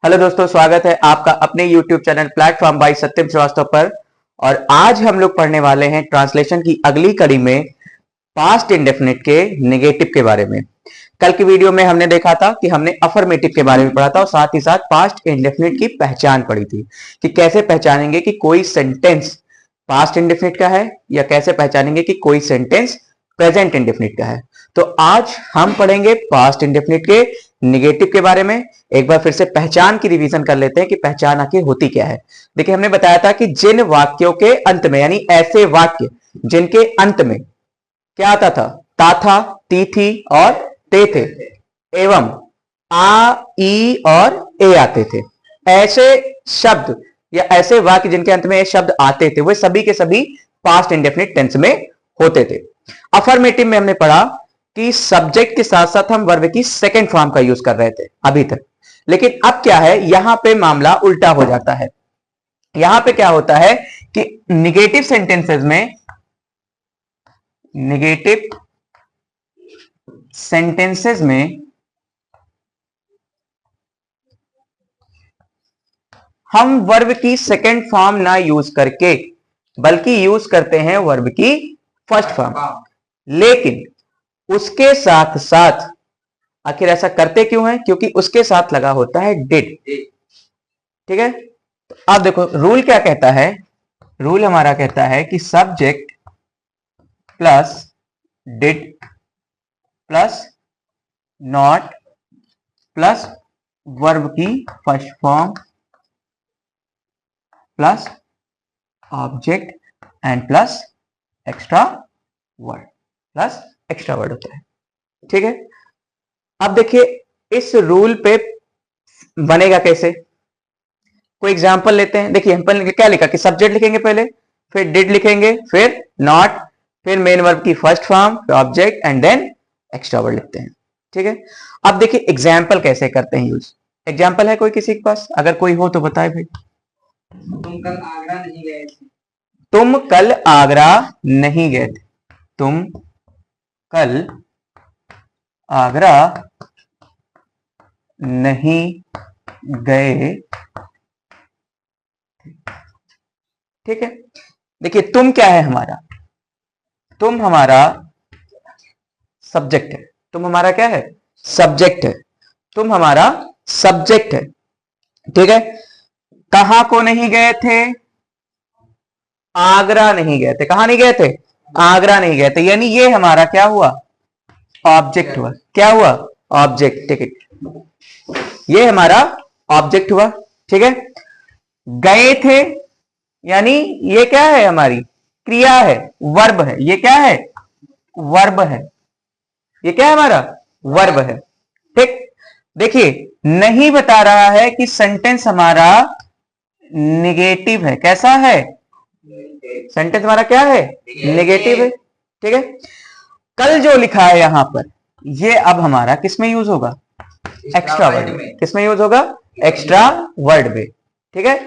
Hello दोस्तों, स्वागत है आपका अपने YouTube चैनल प्लेटफॉर्म बाय सत्यम श्रीवास्तव पर। और आज हम लोग पढ़ने वाले हैं ट्रांसलेशन की अगली कड़ी में पास्ट इंडेफिनिट के नेगेटिव के बारे में। कल की वीडियो में हमने देखा था कि हमने अफर्मेटिव के बारे में पढ़ा था और साथ ही साथ पास्ट इंडेफिनिट की पहचान पढ़ी थी कि कैसे पहचानेंगे कि कोई सेंटेंस पास्ट इंडेफिनिट का है या कैसे पहचानेंगे कि कोई सेंटेंस प्रेजेंट इंडेफिनिट का है। तो आज हम पढ़ेंगे पास्ट इंडेफिनिट के निगेटिव के बारे में। एक बार फिर से पहचान की रिवीजन कर लेते हैं कि पहचान आखिर होती क्या है। देखिए, हमने बताया था कि जिन वाक्यों के अंत में, यानी ऐसे वाक्य जिनके अंत में क्या आता था, ता था, ती थी और ते थे, एवं आ, ई और ए आते थे, ऐसे शब्द या ऐसे वाक्य जिनके अंत में ये शब्द आते थे, वे सभी के सभी पास्ट इंडेफिनिट टेंस में होते थे। अफर्मेटिव में हमने पढ़ा कि सब्जेक्ट के साथ साथ हम वर्ब की सेकंड फॉर्म का यूज कर रहे थे अभी तक, लेकिन अब क्या है, यहां पे मामला उल्टा हो जाता है। यहां पे क्या होता है कि निगेटिव सेंटेंसेस में हम वर्ब की सेकंड फॉर्म ना यूज करके बल्कि यूज करते हैं वर्ब की फर्स्ट फॉर्म। लेकिन उसके साथ साथ, आखिर ऐसा करते क्यों है? क्योंकि उसके साथ लगा होता है डिड। ठीक है, तो अब देखो रूल क्या कहता है। रूल हमारा कहता है कि subject plus did plus not plus verb की first form plus object and plus extra word होता है। ठीक है, अब देखिए इस रूल पे बनेगा कैसे। कोई एग्जांपल लेते हैं। देखिए, हम पहले क्या लिखा कि सब्जेक्ट लिखेंगे पहले, फिर डिड लिखेंगे, फिर नॉट, फिर मेन वर्ब की फर्स्ट फॉर्म, फिर object and then extra word लिखते हैं। ठीक है, अब देखिए एग्जाम्पल कैसे करते हैं यूज। एग्जाम्पल है कोई किसी के पास? अगर कोई हो तो बताए भाई। तुम कल आगरा नहीं गए थे। तुम कल आगरा नहीं गए थे। तुम कल आगरा नहीं गए। ठीक है, देखिए तुम क्या है हमारा? तुम हमारा सब्जेक्ट है। तुम हमारा क्या है? सब्जेक्ट है। तुम हमारा सब्जेक्ट है। ठीक है, कहां को नहीं गए थे? आगरा नहीं गए थे। कहां नहीं गए थे? आगरा नहीं गए थे, यानी ये हमारा क्या हुआ? ऑब्जेक्ट हुआ। क्या हुआ? ऑब्जेक्ट। ठीक है, ये हमारा ऑब्जेक्ट हुआ। ठीक है, गए थे यानी ये क्या है? हमारी क्रिया है, वर्ब है। ये क्या है? वर्ब है। ये क्या है? हमारा वर्ब है। ठीक, देखिए नहीं बता रहा है कि सेंटेंस हमारा निगेटिव है। कैसा है? सेंटेंस हमारा क्या है? निगेटिव है। ठीक है, कल जो लिखा है यहां पर, ये अब हमारा किस में यूज होगा? एक्स्ट्रा वर्ड में। किस में यूज होगा? एक्स्ट्रा वर्ड में। ठीक है,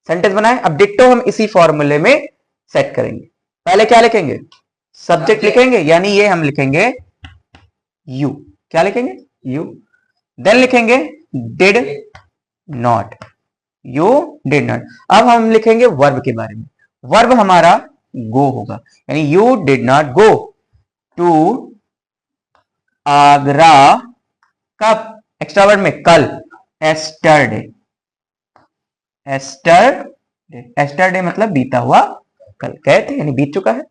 सेंटेंस बनाए। अब डिट्टो हम इसी फॉर्मूले में सेट करेंगे। पहले क्या लिखेंगे? सब्जेक्ट लिखेंगे, यानी ये हम लिखेंगे यू। क्या लिखेंगे? यू। देन लिखेंगे did not. You did not. अब हम लिखेंगे वर्ब के बारे में। वर्ब हमारा गो होगा, यानी you did not go to Agra. कब? एक्स्ट्रा वर्ड में कल। एस्टरडे। एस्टरडे मतलब बीता हुआ कल। गए थे यानी बीत चुका है।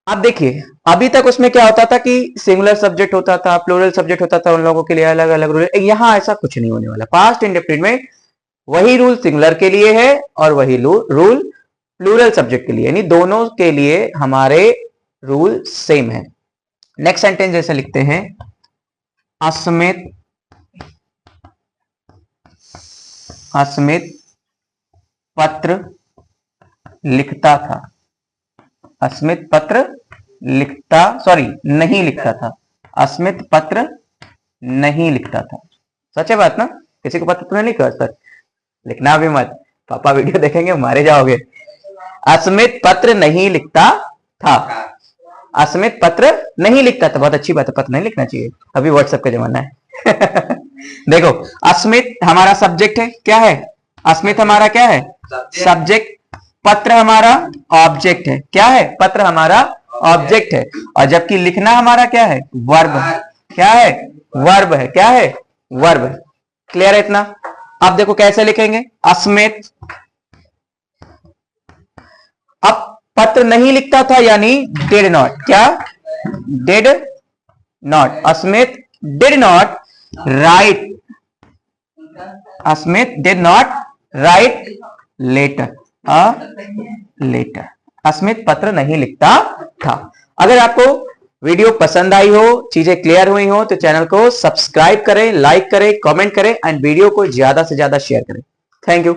अब देखिए, अभी तक उसमें क्या होता था कि सिंगुलर सब्जेक्ट होता था, प्लूरल सब्जेक्ट होता था, उन लोगों के लिए अलग अलग रूल। यहां ऐसा कुछ नहीं होने वाला। पास्ट इंडेफिनिट में वही रूल सिंगुलर के लिए है और वही रूल प्लूरल सब्जेक्ट के लिए, यानी दोनों के लिए हमारे रूल सेम है। नेक्स्ट सेंटेंस जैसे लिखते हैं, अस्मित पत्र लिखता था। अस्मित पत्र लिखता, सॉरी नहीं लिखता था। अस्मित पत्र नहीं लिखता था। सच है बात ना? किसी को पत्र तो नहीं लिखा सर? लिखना भी मत, पापा वीडियो देखेंगे मारे जाओगे। अस्मित पत्र नहीं लिखता था। अस्मित पत्र नहीं लिखता था। बहुत अच्छी बात है, पत्र नहीं लिखना चाहिए, अभी व्हाट्सएप का जमाना है। देखो, अस्मित हमारा सब्जेक्ट है, क्या है? अस्मित हमारा क्या है? सब्जेक्ट। पत्र हमारा ऑब्जेक्ट है, क्या है? पत्र हमारा ऑब्जेक्ट है। और जबकि लिखना हमारा क्या है? वर्ब है। क्या है? वर्ब है। क्या है? वर्ब है। क्लियर है इतना? अब देखो कैसे लिखेंगे। अस्मित, अब पत्र नहीं लिखता था यानी डिड नॉट। क्या? Did not. Asmit did not write, Asmit did not write letter, letter. Asmit पत्र नहीं लिखता था। अगर आपको वीडियो पसंद आई हो, चीजें क्लियर हुई हो, तो चैनल को सब्सक्राइब करें, लाइक करें, कमेंट करें एंड वीडियो को ज्यादा से ज्यादा शेयर करें। Thank you.